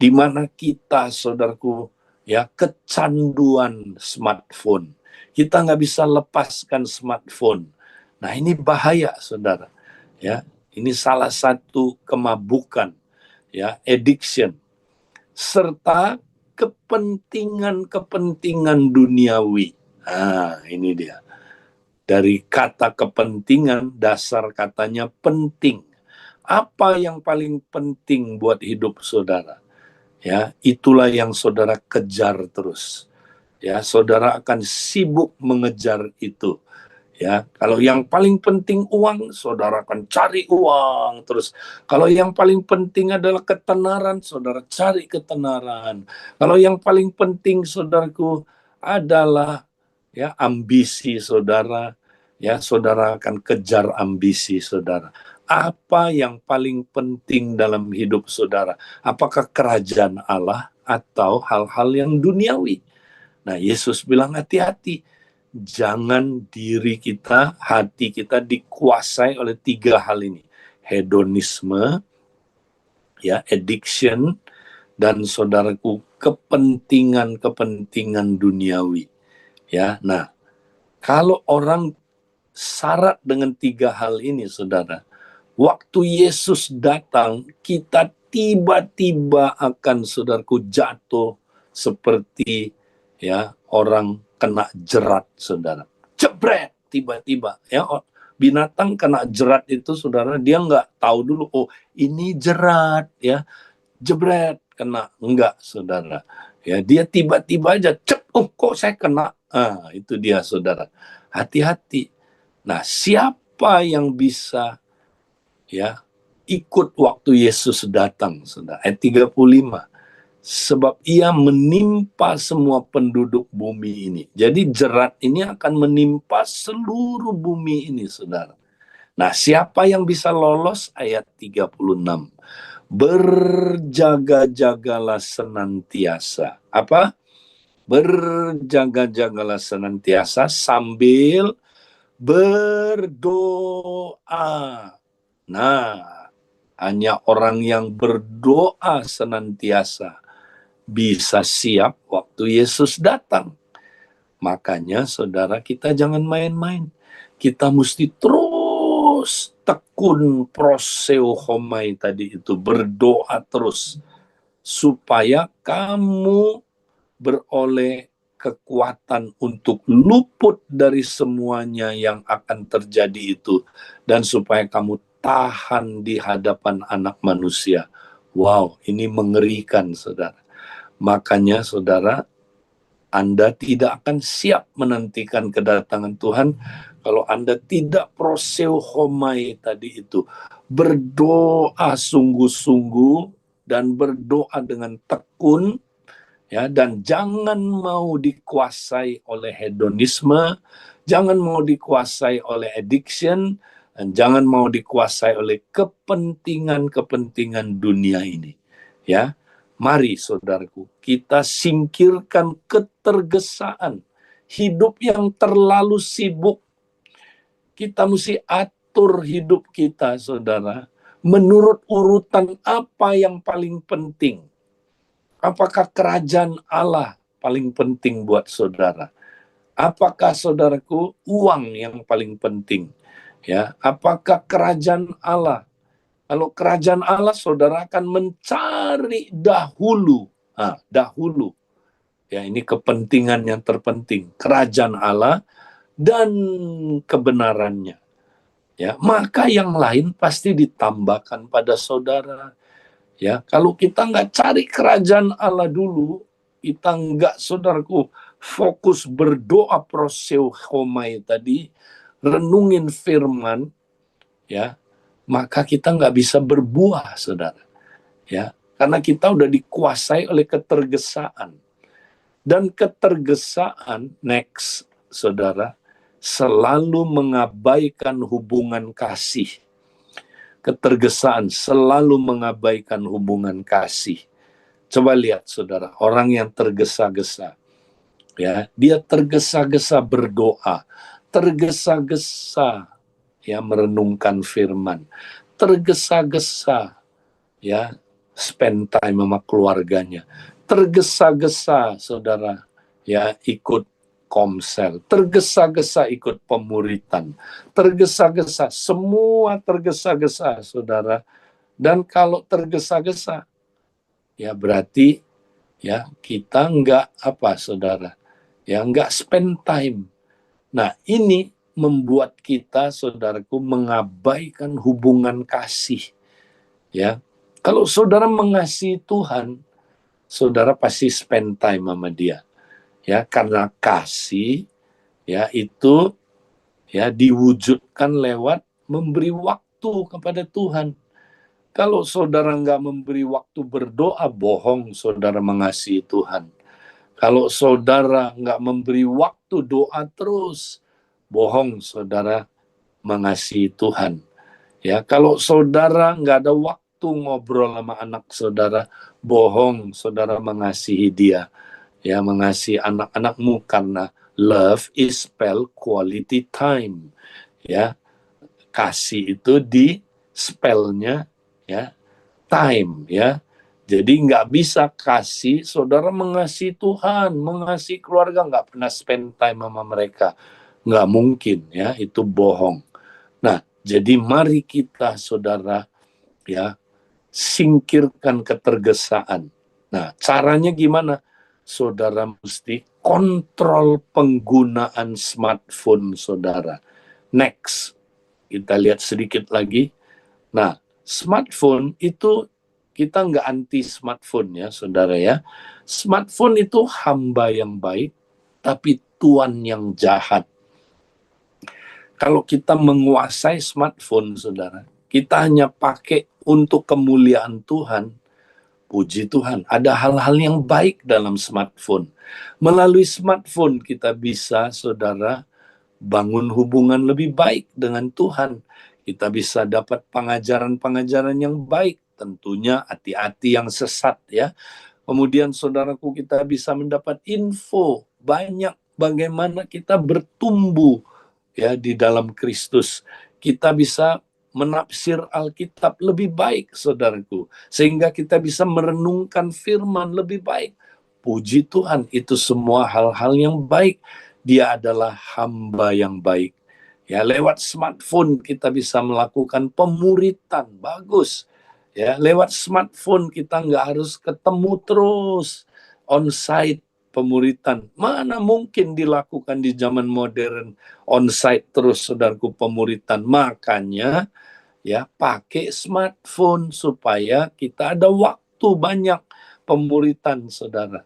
di mana kita, saudaraku, ya, kecanduan smartphone. Kita nggak bisa lepaskan smartphone. Nah, ini bahaya, saudara. Ya, ini salah satu kemabukan, ya, addiction, serta kepentingan-kepentingan duniawi. Nah, ini dia. Dari kata kepentingan, dasar katanya penting. Apa yang paling penting buat hidup saudara? Ya, itulah yang saudara kejar terus. Ya, saudara akan sibuk mengejar itu. Ya, kalau yang paling penting uang, saudara akan cari uang terus. Kalau yang paling penting adalah ketenaran, saudara cari ketenaran. Kalau yang paling penting, saudaraku, adalah ya ambisi saudara, ya saudara akan kejar ambisi saudara. Apa yang paling penting dalam hidup saudara? Apakah kerajaan Allah atau hal-hal yang duniawi? Nah, Yesus bilang hati-hati. Jangan diri kita, hati kita dikuasai oleh 3 hal ini. Hedonisme, ya, addiction, dan saudaraku kepentingan-kepentingan duniawi. Ya, nah, kalau orang syarat dengan 3 hal ini, saudara, waktu Yesus datang, kita tiba-tiba akan, saudaraku, jatuh seperti ya orang kena jerat, saudara. Jebret, tiba-tiba. Ya, binatang kena jerat itu, saudara, dia nggak tahu dulu, oh ini jerat, ya. Jebret, kena. Enggak, saudara. Ya, dia tiba-tiba aja, oh kok saya kena. Itu dia, saudara. Hati-hati. Nah, siapa yang bisa ya ikut waktu Yesus datang, saudara? Ayat 35. Sebab ia menimpa semua penduduk bumi ini. Jadi jerat ini akan menimpa seluruh bumi ini, saudara. Nah, siapa yang bisa lolos? Ayat 36. Berjaga-jagalah senantiasa. Apa? Berjaga-jagalah senantiasa sambil berdoa. Nah, hanya orang yang berdoa senantiasa bisa siap waktu Yesus datang. Makanya saudara, kita jangan main-main. Kita mesti terus tekun proseuchomai tadi itu, berdoa terus supaya kamu beroleh kekuatan untuk luput dari semuanya yang akan terjadi itu, dan supaya kamu tahan di hadapan Anak Manusia. Wow, ini mengerikan, saudara. Makanya, saudara, Anda tidak akan siap menantikan kedatangan Tuhan kalau Anda tidak proseuchomai tadi itu, berdoa sungguh-sungguh dan berdoa dengan tekun. Ya, dan jangan mau dikuasai oleh hedonisme, jangan mau dikuasai oleh addiction, dan jangan mau dikuasai oleh kepentingan-kepentingan dunia ini. Ya, mari saudaraku, kita singkirkan ketergesaan, hidup yang terlalu sibuk. Kita mesti atur hidup kita, saudara, menurut urutan apa yang paling penting. Apakah kerajaan Allah paling penting buat saudara? Apakah, saudaraku, uang yang paling penting? Ya, apakah kerajaan Allah? Kalau kerajaan Allah, saudara akan mencari dahulu. Dahulu. Ya, ini kepentingan yang terpenting. Kerajaan Allah dan kebenarannya. Ya, maka yang lain pasti ditambahkan pada saudara. Ya, kalau kita nggak cari kerajaan Allah dulu, kita nggak, saudaraku, fokus berdoa proseuchomai tadi, renungin firman, ya, maka kita nggak bisa berbuah, saudara. Ya, karena kita udah dikuasai oleh ketergesaan. Dan ketergesaan, next, saudara, selalu mengabaikan hubungan kasih. Ketergesaan selalu mengabaikan hubungan kasih. Coba lihat, saudara, orang yang tergesa-gesa, ya, dia tergesa-gesa berdoa, tergesa-gesa ya merenungkan firman, tergesa-gesa ya spend time sama keluarganya, tergesa-gesa, saudara, ya ikut komsel, tergesa-gesa ikut pemuritan, tergesa-gesa, semua tergesa-gesa, saudara. Dan kalau tergesa-gesa, ya berarti ya kita nggak apa, saudara, ya nggak spend time. Nah, ini membuat kita, saudaraku, mengabaikan hubungan kasih. Ya, kalau saudara mengasihi Tuhan, saudara pasti spend time sama dia. Ya, karena kasih ya itu ya diwujudkan lewat memberi waktu kepada Tuhan. Kalau saudara nggak memberi waktu berdoa, bohong saudara mengasihi Tuhan. Kalau saudara nggak memberi waktu doa terus, bohong saudara mengasihi Tuhan. Ya, kalau saudara nggak ada waktu ngobrol sama anak saudara, bohong saudara mengasihi dia. Ya, mengasihi anak-anakmu, karena love is spell quality time. Ya, kasih itu di spellnya ya time ya. Jadi nggak bisa kasih, saudara mengasihi Tuhan, mengasihi keluarga, nggak pernah spend time sama mereka. Nggak mungkin ya, itu bohong. Nah, jadi mari kita saudara ya, singkirkan ketergesaan. Nah, caranya gimana? Saudara mesti kontrol penggunaan smartphone saudara. Next, kita lihat sedikit lagi. Nah, smartphone itu kita nggak anti smartphone ya, saudara ya. Smartphone itu hamba yang baik, tapi tuan yang jahat. Kalau kita menguasai smartphone, saudara, kita hanya pakai untuk kemuliaan Tuhan. Puji Tuhan, ada hal-hal yang baik dalam smartphone. Melalui smartphone kita bisa, saudara, bangun hubungan lebih baik dengan Tuhan. Kita bisa dapat pengajaran-pengajaran yang baik, tentunya hati-hati yang sesat ya. Kemudian saudaraku, kita bisa mendapat info banyak bagaimana kita bertumbuh ya di dalam Kristus. Kita bisa menafsir Alkitab lebih baik, saudaraku, sehingga kita bisa merenungkan firman lebih baik. Puji Tuhan, itu semua hal-hal yang baik. Dia adalah hamba yang baik. Ya, lewat smartphone kita bisa melakukan pemuritan, bagus. Ya, lewat smartphone kita nggak harus ketemu terus, on-site pemuritan. Mana mungkin dilakukan di zaman modern, on-site terus, saudaraku, pemuritan. Makanya ya pakai smartphone supaya kita ada waktu banyak pemuritan, saudara.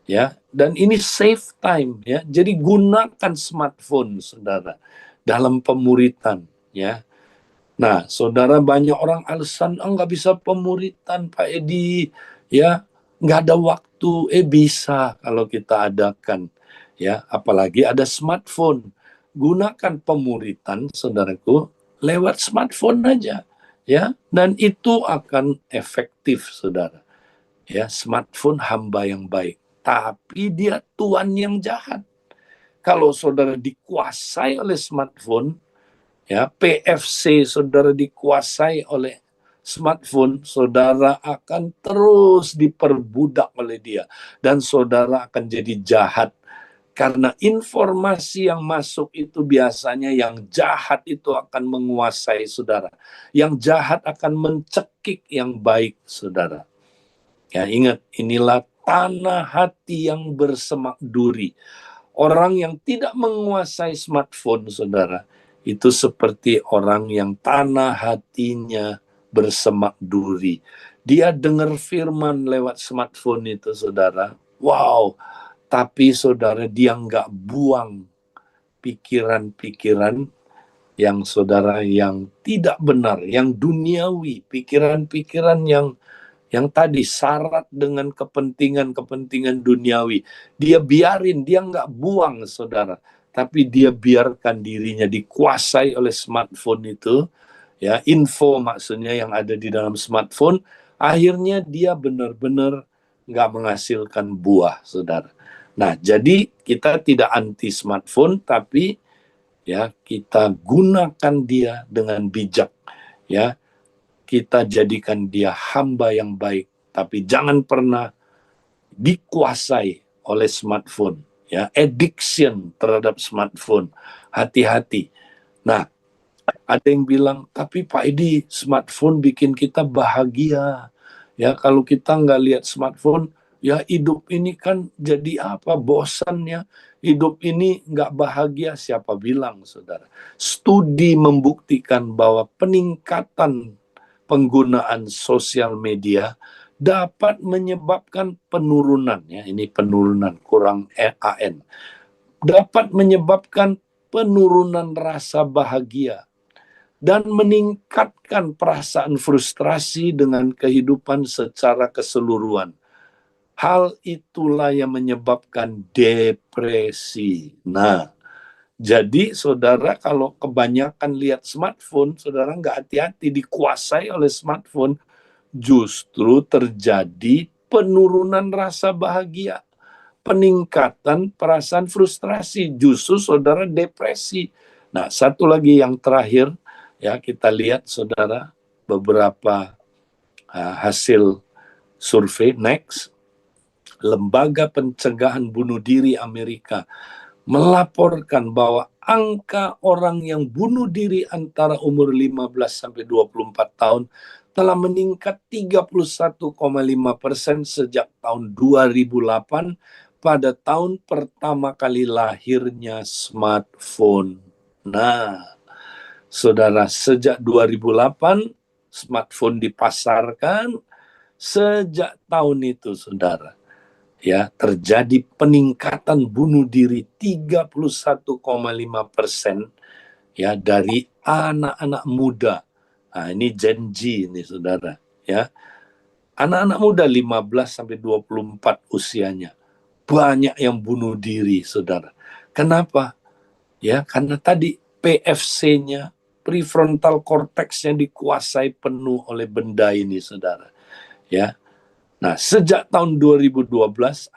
Ya, dan ini save time ya. Jadi gunakan smartphone saudara dalam pemuritan ya. Nah, saudara, banyak orang alasan nggak bisa pemuritan Pak Edi ya, nggak ada waktu. Bisa kalau kita adakan ya, apalagi ada smartphone. Gunakan pemuritan saudaraku lewat smartphone aja ya, dan itu akan efektif saudara. Ya, smartphone hamba yang baik, tapi dia tuan yang jahat. Kalau saudara dikuasai oleh smartphone, ya PFC saudara dikuasai oleh smartphone, saudara akan terus diperbudak oleh dia, dan saudara akan jadi jahat. Karena informasi yang masuk itu biasanya yang jahat itu akan menguasai saudara. Yang jahat akan mencekik yang baik, saudara. Ya, ingat, inilah tanah hati yang bersemak duri. Orang yang tidak menguasai smartphone, saudara, itu seperti orang yang tanah hatinya bersemak duri. Dia dengar firman lewat smartphone itu, saudara. Wow, tapi saudara, dia nggak buang pikiran-pikiran yang saudara yang tidak benar, yang duniawi, pikiran-pikiran yang tadi syarat dengan kepentingan-kepentingan duniawi. Dia biarin, dia nggak buang, saudara. Tapi dia biarkan dirinya dikuasai oleh smartphone itu. Ya, info maksudnya yang ada di dalam smartphone. Akhirnya dia benar-benar nggak menghasilkan buah, saudara. Nah, jadi kita tidak anti smartphone, tapi ya kita gunakan dia dengan bijak. Ya, kita jadikan dia hamba yang baik, tapi jangan pernah dikuasai oleh smartphone. Ya, addiction terhadap smartphone. Hati-hati. Nah, ada yang bilang, tapi Pak Edi, smartphone bikin kita bahagia. Ya, kalau kita nggak lihat smartphone, ya hidup ini kan jadi apa? Bosan ya. Hidup ini nggak bahagia. Siapa bilang, saudara? Studi membuktikan bahwa peningkatan penggunaan sosial media dapat menyebabkan penurunan, ya ini penurunan kurang AN, dapat menyebabkan penurunan rasa bahagia, dan meningkatkan perasaan frustrasi dengan kehidupan secara keseluruhan. Hal itulah yang menyebabkan depresi. Nah, jadi saudara kalau kebanyakan lihat smartphone, saudara nggak hati-hati dikuasai oleh smartphone, justru terjadi penurunan rasa bahagia, peningkatan perasaan frustrasi, justru saudara depresi. Nah, satu lagi yang terakhir, ya kita lihat saudara beberapa hasil survei. Next, Lembaga Pencegahan Bunuh Diri Amerika melaporkan bahwa angka orang yang bunuh diri antara umur 15 sampai 24 tahun telah meningkat 31,5% sejak tahun 2008 pada tahun pertama kali lahirnya smartphone. Nah, saudara, sejak 2008 smartphone dipasarkan, sejak tahun itu saudara, ya terjadi peningkatan bunuh diri 31,5% ya dari anak-anak muda. Nah, ini Gen Z ini saudara, ya. Anak-anak muda 15 sampai 24 usianya. Banyak yang bunuh diri, saudara. Kenapa? Ya, karena tadi PFC-nya, prefrontal cortex-nya dikuasai penuh oleh benda ini, saudara. Ya. Nah, sejak tahun 2012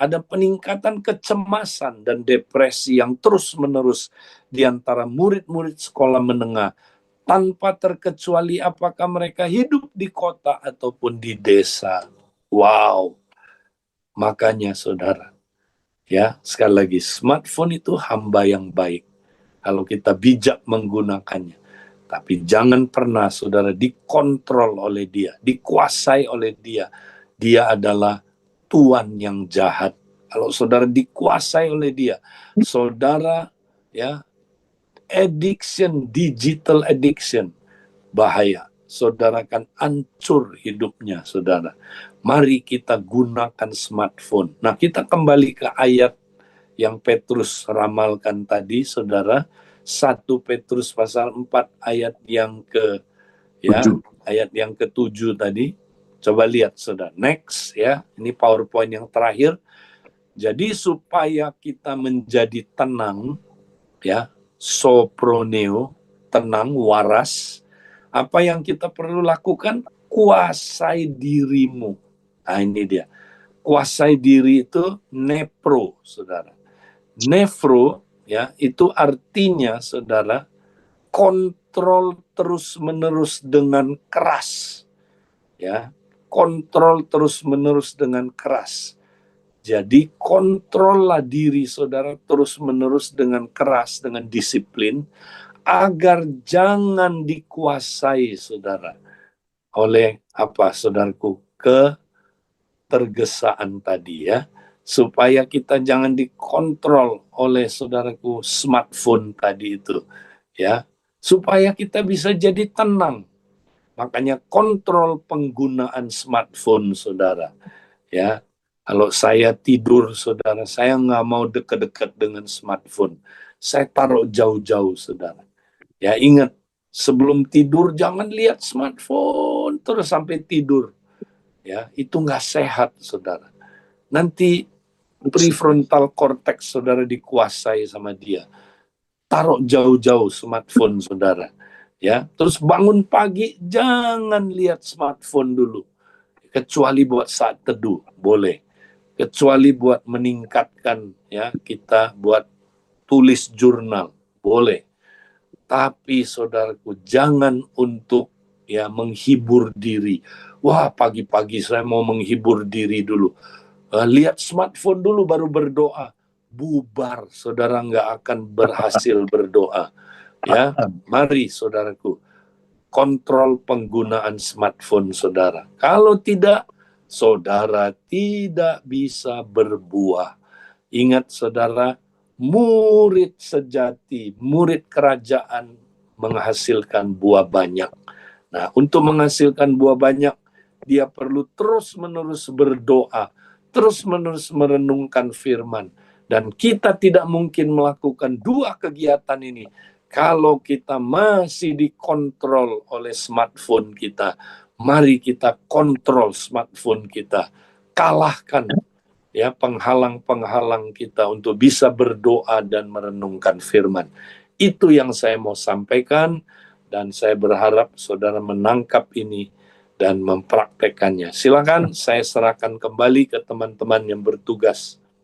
ada peningkatan kecemasan dan depresi yang terus-menerus di antara murid-murid sekolah menengah, tanpa terkecuali apakah mereka hidup di kota ataupun di desa. Wow. Makanya saudara, ya sekali lagi, smartphone itu hamba yang baik kalau kita bijak menggunakannya. Tapi jangan pernah saudara dikontrol oleh dia, dikuasai oleh dia. Dia adalah tuan yang jahat. Kalau saudara dikuasai oleh dia, saudara ya digital addiction, bahaya. Saudara akan hancur hidupnya, saudara. Mari kita gunakan smartphone. Nah, kita kembali ke ayat yang Petrus ramalkan tadi, saudara. 1 Petrus pasal 4 ayat yang ayat yang ke-7 tadi. Coba lihat, saudara. Next, ya. Ini PowerPoint yang terakhir. Jadi supaya kita menjadi tenang, ya, soproneo, tenang, waras. Apa yang kita perlu lakukan? Kuasai dirimu. Nah, ini dia. Kuasai diri itu nepro, saudara. Nefro, ya, itu artinya, saudara, kontrol terus-menerus dengan keras. Ya, kontrol terus-menerus dengan keras. Jadi kontrollah diri saudara terus-menerus dengan keras, dengan disiplin, agar jangan dikuasai saudara oleh saudaraku, ketergesaan tadi ya. Supaya kita jangan dikontrol oleh saudaraku smartphone tadi itu ya. Supaya kita bisa jadi tenang. Makanya kontrol penggunaan smartphone saudara ya. Kalau saya tidur, saudara, saya nggak mau dekat-dekat dengan smartphone. Saya taruh jauh-jauh, saudara. Ya, ingat, sebelum tidur jangan lihat smartphone terus sampai tidur. Ya, itu nggak sehat, saudara. Nanti prefrontal cortex saudara dikuasai sama dia. Taruh jauh-jauh smartphone, saudara. Ya, terus bangun pagi jangan lihat smartphone dulu. Kecuali buat saat teduh, boleh. Kecuali buat meningkatkan ya kita buat tulis jurnal, boleh. Tapi saudaraku, jangan untuk ya menghibur diri. Wah, pagi-pagi saya mau menghibur diri dulu. Lihat smartphone dulu baru berdoa. Bubar, saudara nggak akan berhasil berdoa. Ya, mari saudaraku, kontrol penggunaan smartphone saudara. Kalau tidak, saudara tidak bisa berbuah. Ingat saudara, murid sejati, murid kerajaan menghasilkan buah banyak. Nah, untuk menghasilkan buah banyak, dia perlu terus-menerus berdoa, terus-menerus merenungkan firman. Dan kita tidak mungkin melakukan dua kegiatan ini kalau kita masih dikontrol oleh smartphone kita. Mari kita kontrol smartphone kita. Kalahkan ya penghalang-penghalang kita untuk bisa berdoa dan merenungkan firman. Itu yang saya mau sampaikan, dan saya berharap saudara menangkap ini dan mempraktekannya. Silakan saya serahkan kembali ke teman-teman yang bertugas.